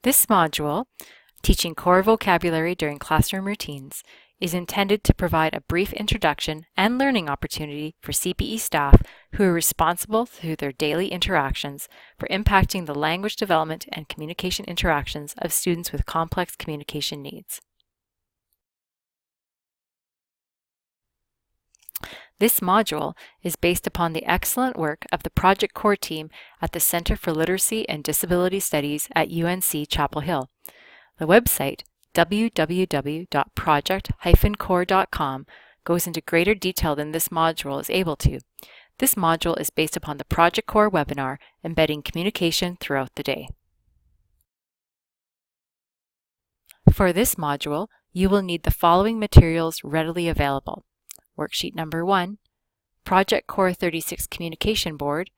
This module, Teaching Core Vocabulary During Classroom Routines, is intended to provide a brief introduction and learning opportunity for CPE staff who are responsible through their daily interactions for impacting the language development and communication interactions of students with complex communication needs. This module is based upon the excellent work of the Project Core team at the Center for Literacy and Disability Studies at UNC Chapel Hill. The website, www.project-core.com, goes into greater detail than this module is able to. This module is based upon the Project Core webinar embedding communication throughout the day. For this module, you will need the following materials readily available. Worksheet number 1, Project Core 36 Communication Board,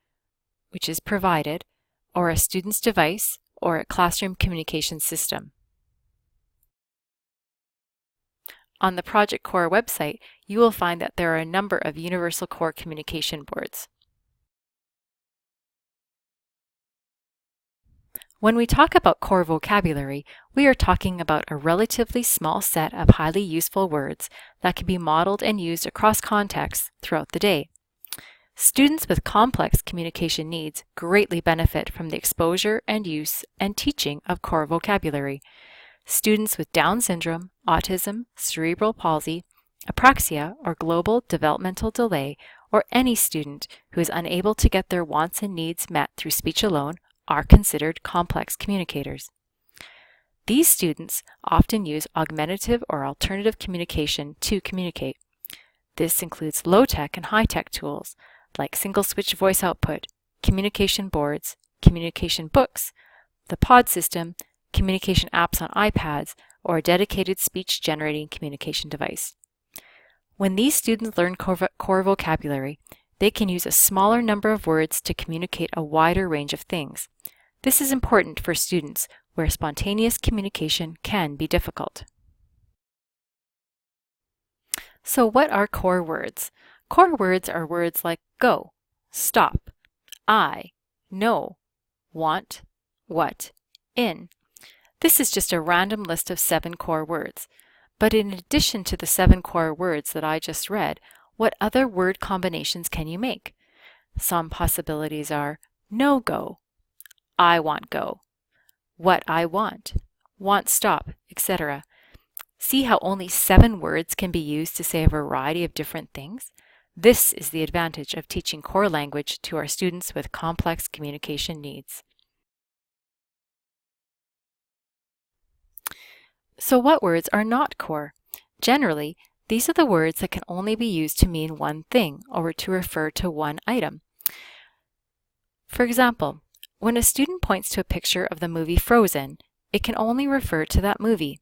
which is provided, or a student's device, or a classroom communication system. On the Project Core website, you will find that there are a number of Universal Core communication boards. When we talk about core vocabulary, we are talking about a relatively small set of highly useful words that can be modeled and used across contexts throughout the day. Students with complex communication needs greatly benefit from the exposure and use and teaching of core vocabulary. Students with Down syndrome, autism, cerebral palsy, apraxia, or global developmental delay, or any student who is unable to get their wants and needs met through speech alone are considered complex communicators. These students often use augmentative or alternative communication to communicate. This includes low-tech and high-tech tools like single-switch voice output, communication boards, communication books, the POD system, communication apps on iPads, or a dedicated speech-generating communication device. When these students learn core vocabulary, they can use a smaller number of words to communicate a wider range of things. This is important for students where spontaneous communication can be difficult. So what are core words? Core words are words like go, stop, I, no, want, what, in. This is just a random list of 7 core words. But in addition to the 7 core words that I just read, what other word combinations can you make? Some possibilities are no go, I want go, what I want stop, etc. See how only 7 words can be used to say a variety of different things? This is the advantage of teaching core language to our students with complex communication needs. So what words are not core? Generally, these are the words that can only be used to mean one thing or to refer to one item. For example, when a student points to a picture of the movie Frozen, it can only refer to that movie.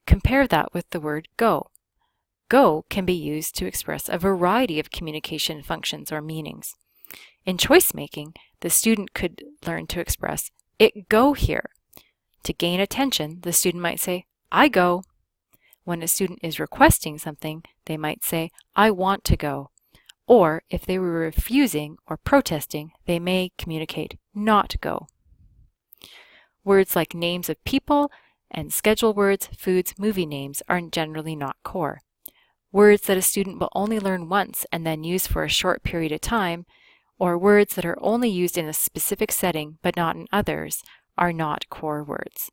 Compare that with the word go. Go can be used to express a variety of communication functions or meanings. In choice making, the student could learn to express it go here. To gain attention, the student might say, I go. When a student is requesting something, they might say, I want to go. Or if they were refusing or protesting, they may communicate not go. Words like names of people and schedule words, foods, movie names are generally not core. Words that a student will only learn once and then use for a short period of time, or words that are only used in a specific setting but not in others, are not core words.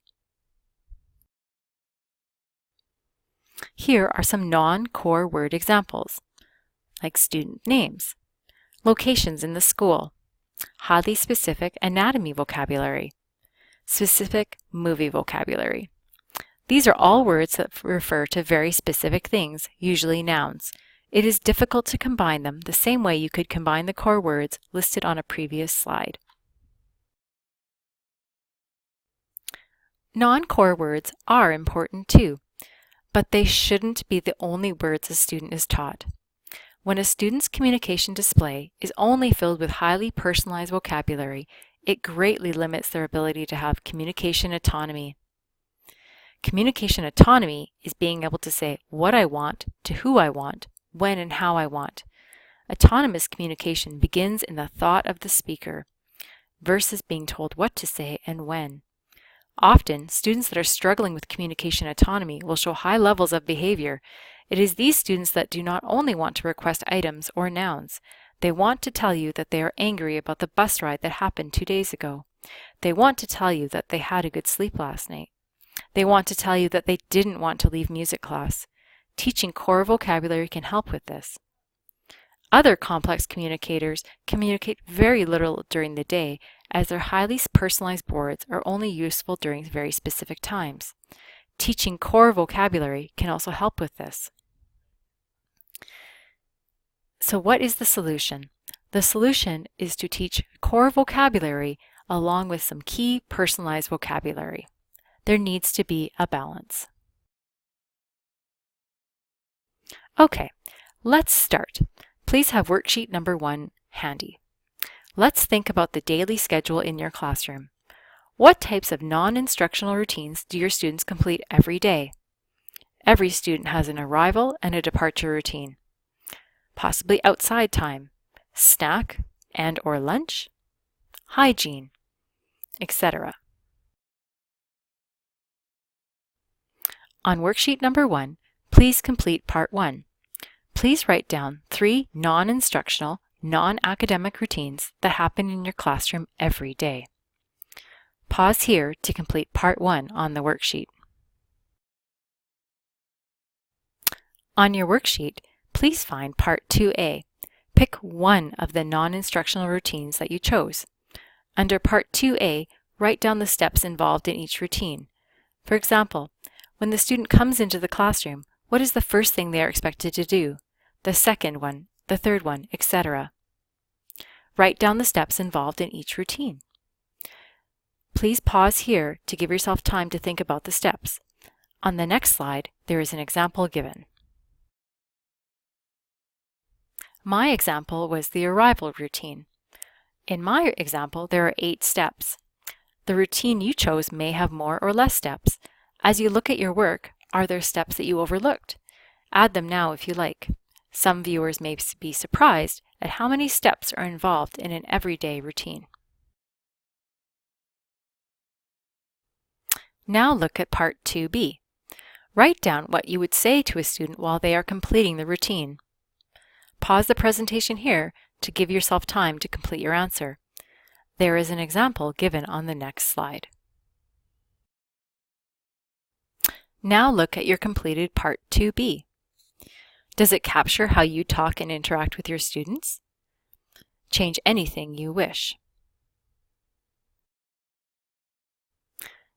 Here are some non-core word examples, like student names, locations in the school, highly specific anatomy vocabulary, specific movie vocabulary. These are all words that refer to very specific things, usually nouns. It is difficult to combine them the same way you could combine the core words listed on a previous slide. Non-core words are important too, but they shouldn't be the only words a student is taught. When a student's communication display is only filled with highly personalized vocabulary, it greatly limits their ability to have communication autonomy. Communication autonomy is being able to say what I want, to who I want, when and how I want. Autonomous communication begins in the thought of the speaker versus being told what to say and when. Often, students that are struggling with communication autonomy will show high levels of behavior. It is these students that do not only want to request items or nouns, they want to tell you that they are angry about the bus ride that happened 2 days ago. They want to tell you that they had a good sleep last night. They want to tell you that they didn't want to leave music class. Teaching core vocabulary can help with this. Other complex communicators communicate very little during the day, as their highly personalized words are only useful during very specific times. Teaching core vocabulary can also help with this. So what is the solution? The solution is to teach core vocabulary along with some key personalized vocabulary. There needs to be a balance. Okay, let's start. Please have worksheet number 1 handy. Let's think about the daily schedule in your classroom. What types of non-instructional routines do your students complete every day? Every student has an arrival and a departure routine. Possibly outside time, snack and/or lunch, hygiene, etc. On worksheet number 1, please complete part 1. Please write down 3 non-instructional, non-academic routines that happen in your classroom every day. Pause here to complete part 1 on the worksheet. On your worksheet, please find part 2A. Pick one of the non-instructional routines that you chose. Under part 2A, write down the steps involved in each routine. For example, when the student comes into the classroom, what is the first thing they are expected to do? The second one, the third one, etc. Write down the steps involved in each routine. Please pause here to give yourself time to think about the steps. On the next slide, there is an example given. My example was the arrival routine. In my example, there are 8 steps. The routine you chose may have more or less steps. As you look at your work, are there steps that you overlooked? Add them now if you like. Some viewers may be surprised at how many steps are involved in an everyday routine. Now look at part 2B. Write down what you would say to a student while they are completing the routine. Pause the presentation here to give yourself time to complete your answer. There is an example given on the next slide. Now look at your completed part 2B. Does it capture how you talk and interact with your students? Change anything you wish.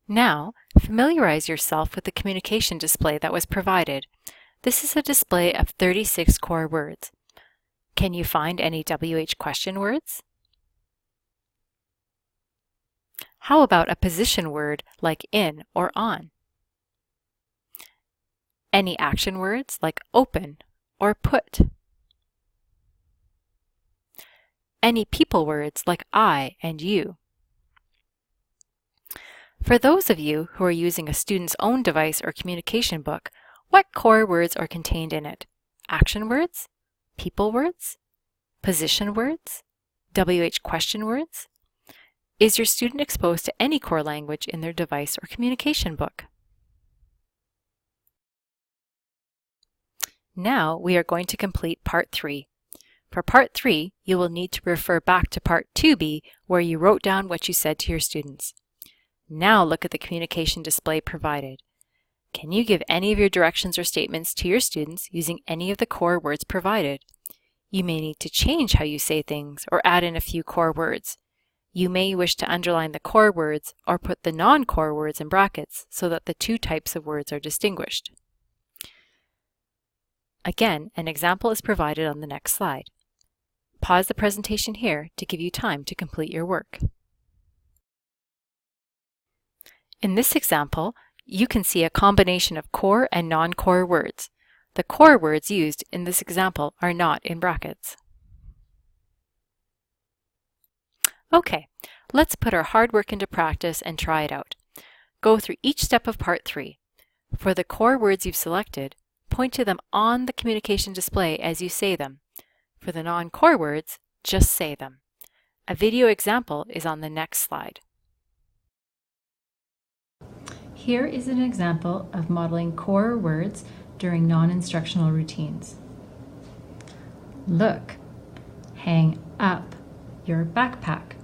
Now, familiarize yourself with the communication display that was provided. This is a display of 36 core words. Can you find any WH question words? How about a position word like in or on? Any action words like open or put? Any people words like I and you? For those of you who are using a student's own device or communication book, what core words are contained in it? Action words? People words? Position words? WH question words? Is your student exposed to any core language in their device or communication book? Now we are going to complete part 3. For part 3, you will need to refer back to part 2B where you wrote down what you said to your students. Now look at the communication display provided. Can you give any of your directions or statements to your students using any of the core words provided? You may need to change how you say things or add in a few core words. You may wish to underline the core words or put the non-core words in brackets so that the 2 types of words are distinguished. Again, an example is provided on the next slide. Pause the presentation here to give you time to complete your work. In this example, you can see a combination of core and non-core words. The core words used in this example are not in brackets. Okay, let's put our hard work into practice and try it out. Go through each step of part 3. For the core words you've selected, point to them on the communication display as you say them. For the non-core words, just say them. A video example is on the next slide. Here is an example of modeling core words during non-instructional routines. Look, hang up your backpack.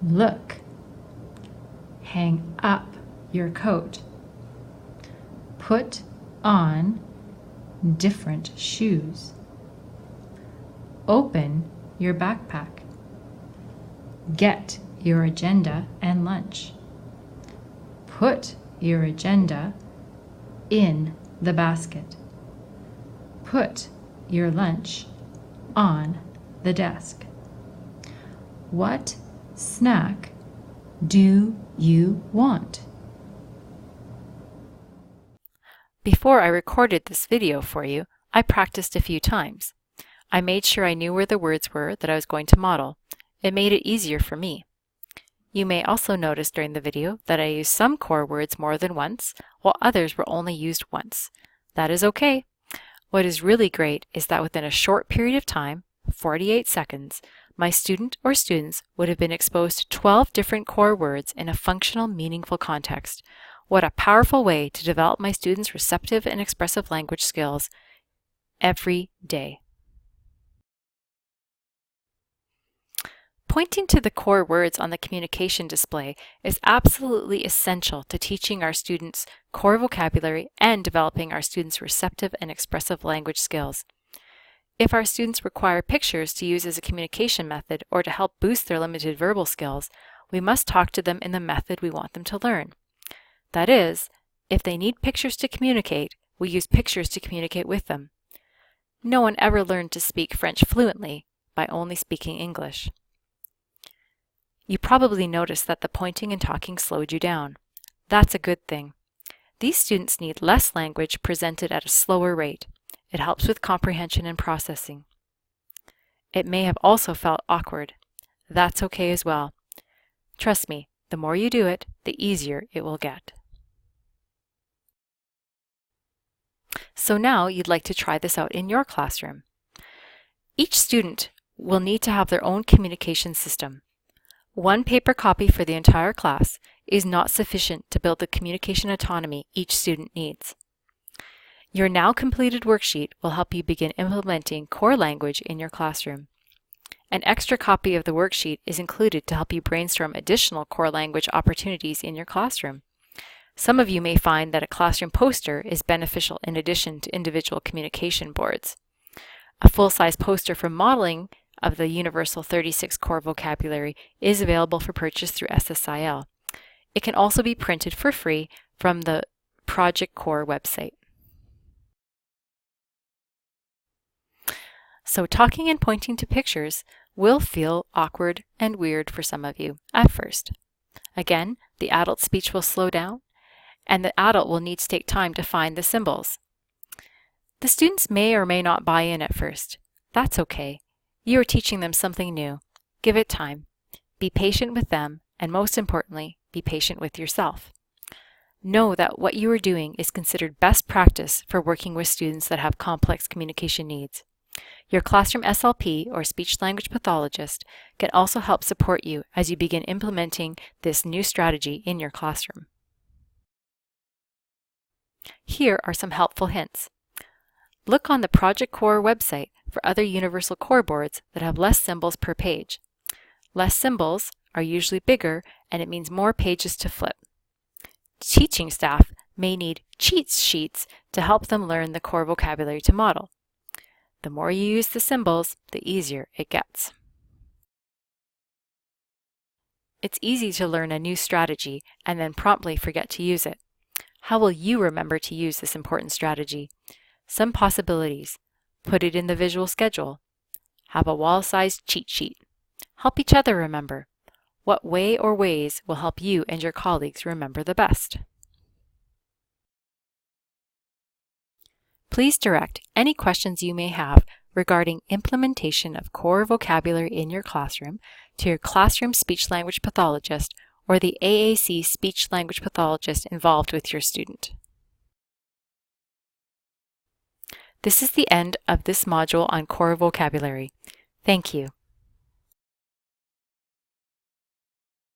Look, hang up your coat. Put on different shoes. Open your backpack. Get your agenda and lunch. Put your agenda in the basket. Put your lunch on the desk. What snack do you want? Before I recorded this video for you, I practiced a few times. I made sure I knew where the words were that I was going to model. It made it easier for me. You may also notice during the video that I used some core words more than once, while others were only used once. That is okay. What is really great is that within a short period of time, 48 seconds, my student or students would have been exposed to 12 different core words in a functional, meaningful context. What a powerful way to develop my students' receptive and expressive language skills every day. Pointing to the core words on the communication display is absolutely essential to teaching our students core vocabulary and developing our students' receptive and expressive language skills. If our students require pictures to use as a communication method or to help boost their limited verbal skills, we must talk to them in the method we want them to learn. That is, if they need pictures to communicate, we use pictures to communicate with them. No one ever learned to speak French fluently by only speaking English. You probably noticed that the pointing and talking slowed you down. That's a good thing. These students need less language presented at a slower rate. It helps with comprehension and processing. It may have also felt awkward. That's okay as well. Trust me, the more you do it, the easier it will get. So now you'd like to try this out in your classroom. Each student will need to have their own communication system. One paper copy for the entire class is not sufficient to build the communication autonomy each student needs. Your now completed worksheet will help you begin implementing core language in your classroom. An extra copy of the worksheet is included to help you brainstorm additional core language opportunities in your classroom. Some of you may find that a classroom poster is beneficial in addition to individual communication boards. A full-size poster for modeling of the Universal 36 Core Vocabulary is available for purchase through SSIL. It can also be printed for free from the Project Core website. So talking and pointing to pictures will feel awkward and weird for some of you at first. Again, the adult speech will slow down, and the adult will need to take time to find the symbols. The students may or may not buy in at first. That's okay. You are teaching them something new. Give it time. Be patient with them, and most importantly, be patient with yourself. Know that what you are doing is considered best practice for working with students that have complex communication needs. Your classroom SLP or speech-language pathologist can also help support you as you begin implementing this new strategy in your classroom. Here are some helpful hints. Look on the Project Core website for other universal core boards that have less symbols per page. Less symbols are usually bigger, and it means more pages to flip. Teaching staff may need cheat sheets to help them learn the core vocabulary to model. The more you use the symbols, the easier it gets. It's easy to learn a new strategy and then promptly forget to use it. How will you remember to use this important strategy? Some possibilities. Put it in the visual schedule. Have a wall-sized cheat sheet. Help each other remember. What way or ways will help you and your colleagues remember the best? Please direct any questions you may have regarding implementation of core vocabulary in your classroom to your classroom speech-language pathologist or the AAC speech-language pathologist involved with your student. This is the end of this module on core vocabulary. Thank you.